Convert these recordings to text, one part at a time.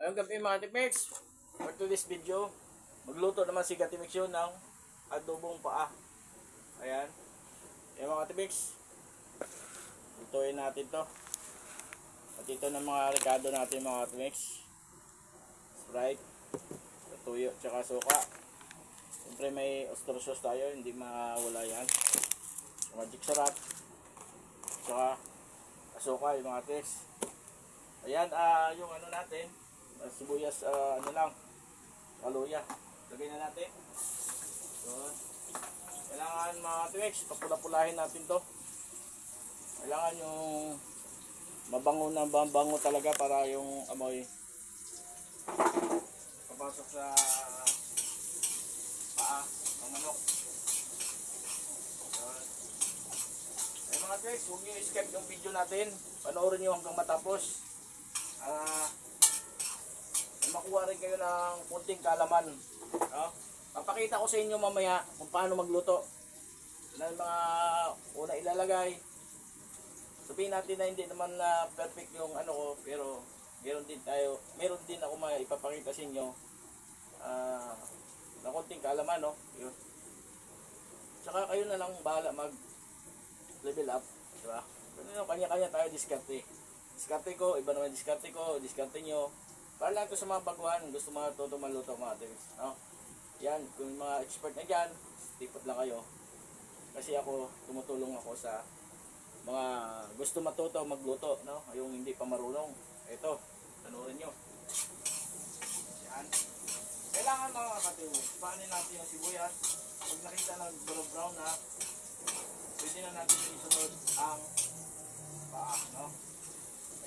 Ngayong gabi mga Katimex, for today's video, magluto naman si Katimex yun ng adobong paa. Ayan. Ayan mga Katimex, lutuin natin to. At ito ng mga rekado natin mga Katimex. Sprite, tuyo, tsaka suka. Siyempre may oyster sauce tayo, hindi mawala yan. Magic sarap, tsaka asuka yung mga Katimex. Ayan, yung ano natin, sibuyas, ano lang, kaluya. Lagay na natin. So, kailangan mga Katimex, papula-pulahin natin to. Kailangan yung mabango na bango talaga para yung amoy papasok sa paa ng manok. So, ay mga Katimex, huwag nyo i-skip yung video natin. Panoorin nyo hanggang matapos. Makuha rin kayo ng kunting kalaman. Papakita ko sa inyo mamaya kung paano magluto ng mga una ilalagay. Sabihin natin na hindi naman na perfect yung ano ko, pero meron din ako maipapakita sa inyo na kunting kalaman, no? Yun. Saka kayo na lang bahala mag level up, di ba? Kanya-kanya tayo diskarte. Diskarte ko, iba naman diskarte ko, diskarte nyo. Para lang ito sa mga baguhan, gusto matuto maluto mga Katimex, no? Yan, kung mga expert na dyan, tipot lang kayo. Kasi ako, tumutulong ako sa mga gusto matuto magluto, no? Yung hindi pa marunong. Ito, tanurin nyo. Yan. Kailangan mga Katimex, paanin natin yung sibuyas. Pag nakita ng brown na, pwede na natin isunod ang paa, no?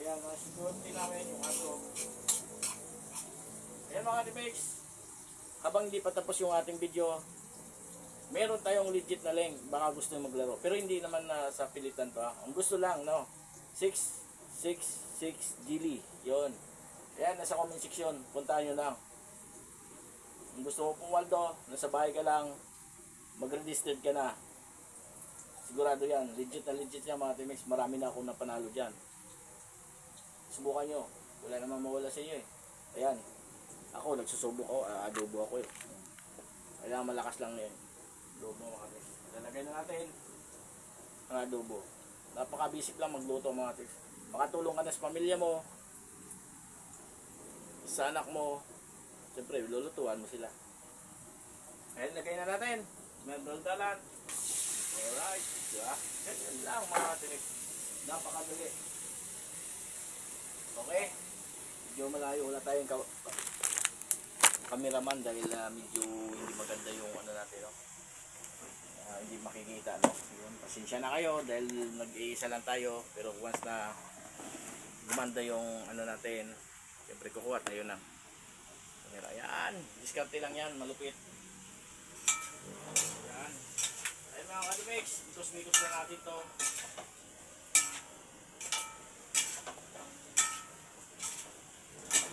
Ayan, sigunti namin yung aso. Ayan mga Katimex, habang hindi pa tapos yung ating video, meron tayong legit na link, baka gusto nyo maglaro. Pero hindi naman na sa pilitan to, ang gusto lang, no? 666 Gili, yun. Ayan, nasa comment section, puntahan nyo lang. Kung gusto mo pong Waldo, nasa bahay ka lang, mag-registered ka na. Sigurado yan, legit yan mga Katimex, marami na akong napanalo dyan. Subukan nyo, wala naman mawala sa inyo eh. Ayan, ako nagsusubok ako, adobo ako eh. Kailangan malakas lang yun. Adobo mga Katimex. Lalagay na natin ang adobo. Napaka-basic lang magluto mga Katimex. Makatulong ka na sa pamilya mo, sa anak mo. Siyempre, lulutuan mo sila. Ayan, lagay na natin. Meron dalan. Alright, diba? Yan lang mga Katimex. Napakadali. Okay, medyo malayo, wala tayong cameraman dahil medyo hindi maganda yung ano natin, no? Hindi makikita, no? Yun, pasensya na kayo dahil nag-iisa lang tayo, pero once na gumanda yung ano natin, siyempre kukuha tayo ng camera. Yan, diskarte lang yan, malupit. Yan. Ay mga Katimex, mikos-mikos na natin to.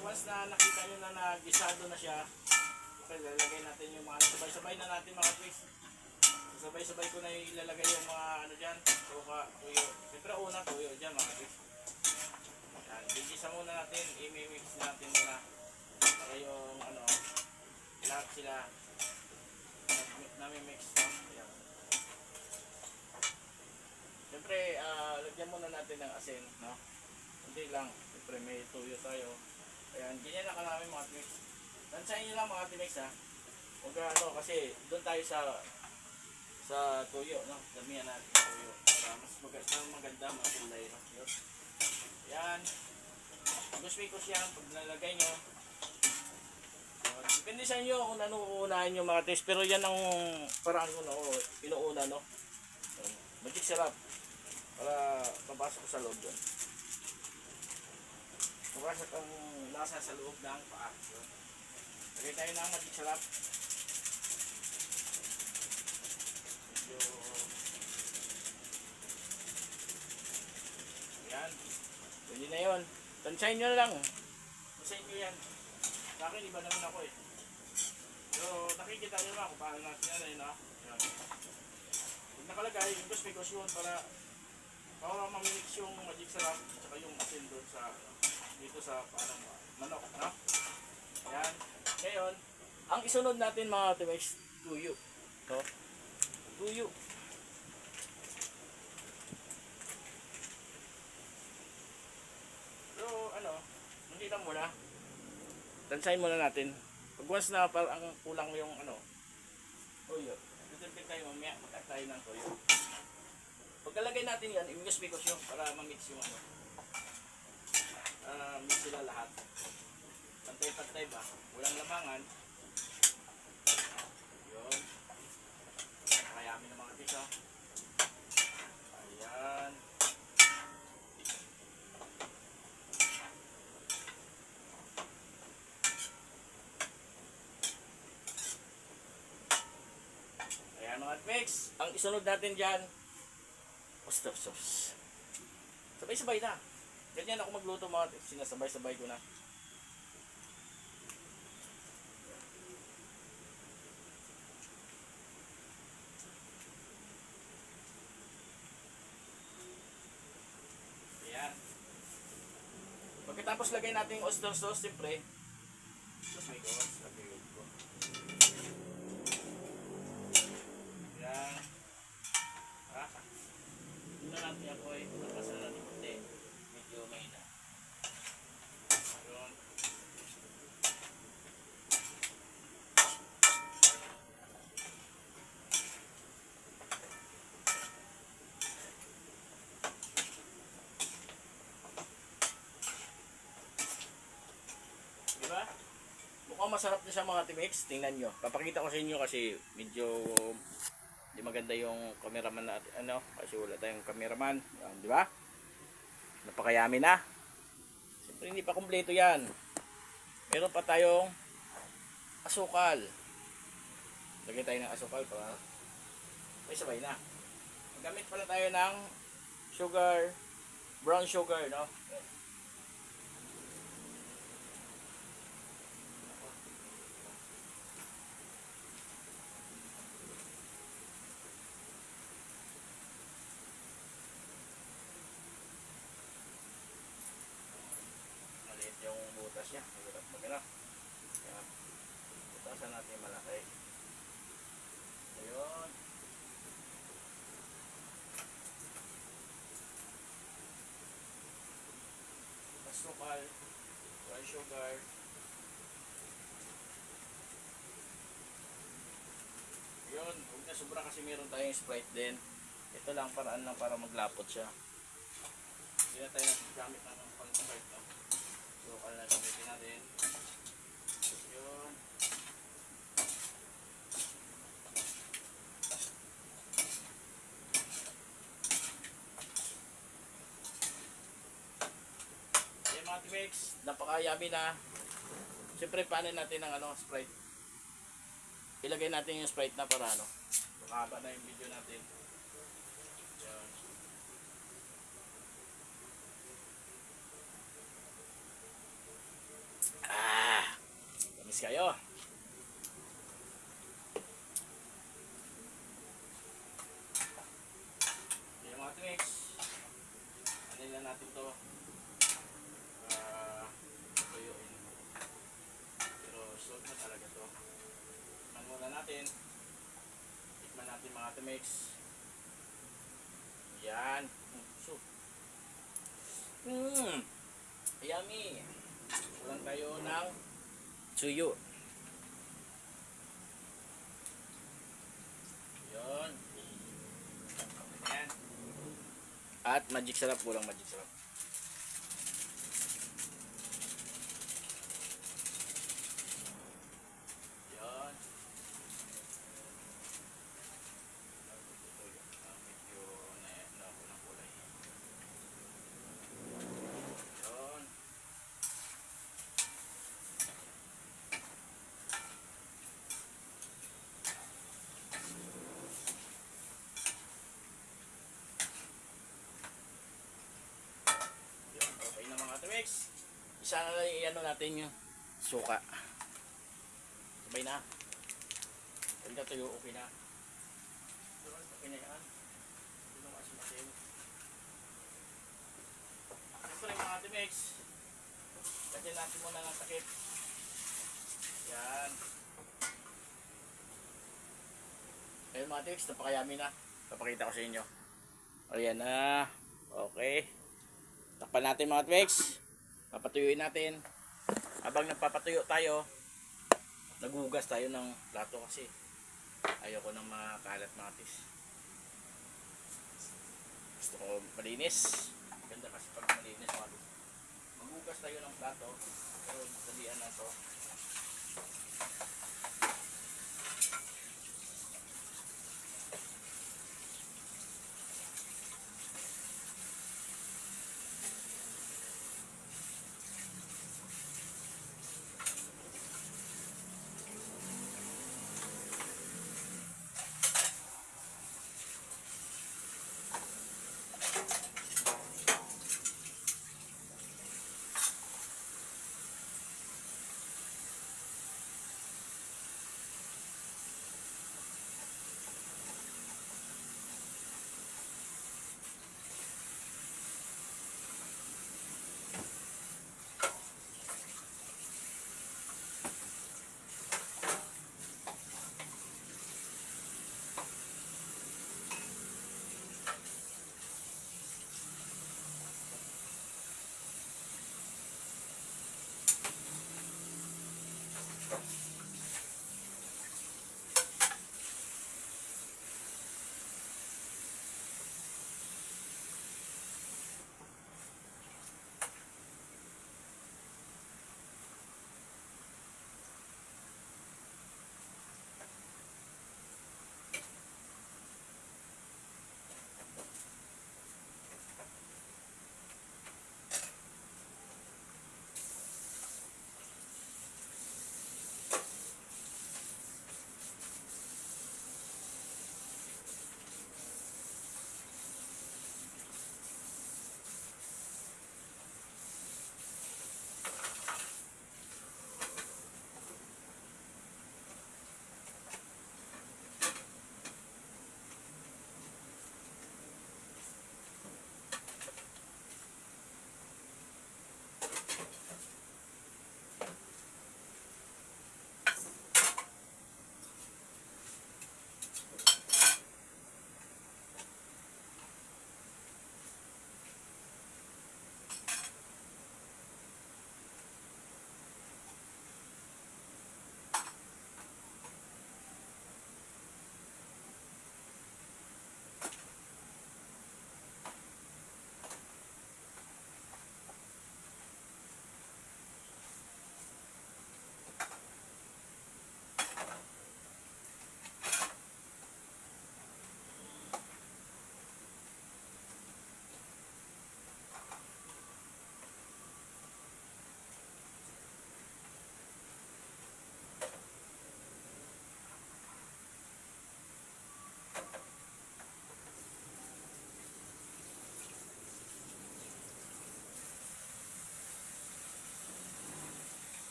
Once na nakita nyo na nagisado na siya, okay, lalagay natin yung mga sabay-sabay na natin mga Katimex. Sabay-sabay ko na ilalagay yung mga ano dyan, suka, tuyo. Siyempre una tuyo dyan mga Katimex. Yan, bigisa muna natin, i-mix natin muna para yung ano, lahat sila nami-mix, no? Yan. Siyempre, lagyan muna natin ng asin, no? Hindi lang, siyempre may tuyo tayo. Ayan, ganyan na kalami mga Katimex. Tansahin nyo lang mga Katimex ha. Huwag ano, kasi doon tayo sa tuyo, no? Damihan natin yung tuyo. Para mas maganda, mas kulay, no? Ayan. Mikos-mikos yan pag nalagay nyo. Depende sa inyo kung ano uunahin nyo mga Katimex. Pero yan ang parang ano, inuuna, no? Magic sarap. Para papasok sa loob doon. Papasok ang lasa sa loob ng paa. Lagay tayo ng magic sarap. Medyo yan. Pwede na yun. Tansahin nyo lang. Tansahin nyo yan. Sa akin iba naman ako eh. Pero nakikita nyo lang kung paano natin yan eh, no? Yan. Pag nakalagay, yung mikos yun para mamimix yung magic sarap at saka yung asin doon sa dito sa parang manok, no? Ang isunod natin mga Atimex, tuyo. No? Tuyo. So, ano, hindi lang muna. Tansahin muna natin. Pag once na parang kulang yung ano, tuyo. Tutulpin tayo mamaya, magkat tayo ng tuyo. Pagkalagay natin yan, imigos-migos yung para ma-mix yung ano. Mix sila lahat. Pantay-pantay ba? Walang lamangan. Yun. Kakayamin ng mga pisa. Ayan. Ayan mga mix. Ang isunod natin dyan, oyster sauce. Sabay-sabay na. Ganyan ako magluto mga tips. Sinasabay-sabay ko na. Ayan. Pagkatapos lagay natin yung oyster sauce, siyempre. Tapos may gawas. Lagay ko. Ayan. Hindi na natin ako eh. Nakasan na natin puti. Medyo may na. Ayun. Diba? Mukhang masarap din sa mga Atimex. Tingnan nyo. Papakita ko sa inyo kasi medyo di maganda yung cameraman natin. Ano? Kasi wala tayong cameraman. Di ba? Napakayami na. Siyempre hindi pa kumpleto yan. Meron pa tayong asukal. Lagyan tayo ng asukal para may sabay na. Magamit pala tayo ng sugar, brown sugar, no? Maliit yung butas niya. Mahirap mag-ano. Kaya butasan natin malaki. Ayun. Asukal, brown sugar. Yun, huwag na sobra kasi meron tayong Sprite din. Ito lang paraan lang para maglapot siya. Hindi na tayo gamit ng pang-Sprite, no? So, kala na gamitin natin. Yun. Ayan mga Atimex, napakayami na. Siyempre, paano natin ang ano, Sprite? Ilagay natin yung Sprite na para ano. Makahaba na yung video natin. Yan. Tamis kayo. Yan mga Atimex. Ano lang natin to. Tuyuin. Pero sold na talaga to. Muna natin. Tikman natin mga Atimex. Yan. So. Yummy. Kulang tayo ng tuyo. Yun. Ayan. At magic sarap. Kulang magic sarap. Atimex, isa na lang i-ano natin yung suka. Sabay na. Pagka tuyo, okay na. Okay na yan. Hindi naman asimasin. Siyempre mga Atimex, lagyan natin muna ng takip. Yan. Ayun mga tips, napakayami na. Papakita ko sa inyo. Ayan na. Okay. Takpan natin mga tips. Papatuyuin natin. Habang nagpapatuyo tayo, naghugas tayo ng plato kasi ayoko nang makalat mga tips. Gusto ko malinis. Ganda kasi pag malinis mga tips. Maghugas tayo ng plato. Pero dalian na to.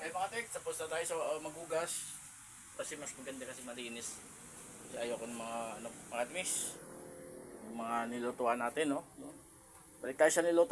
Ay mga tek, tapos na tayo sa maghugas. Kasi mas maganda kasi malinis. Kasi ayoko ng mga ano, mga timis. Yung mga nilutuan natin, no? Balik tayo sa niluto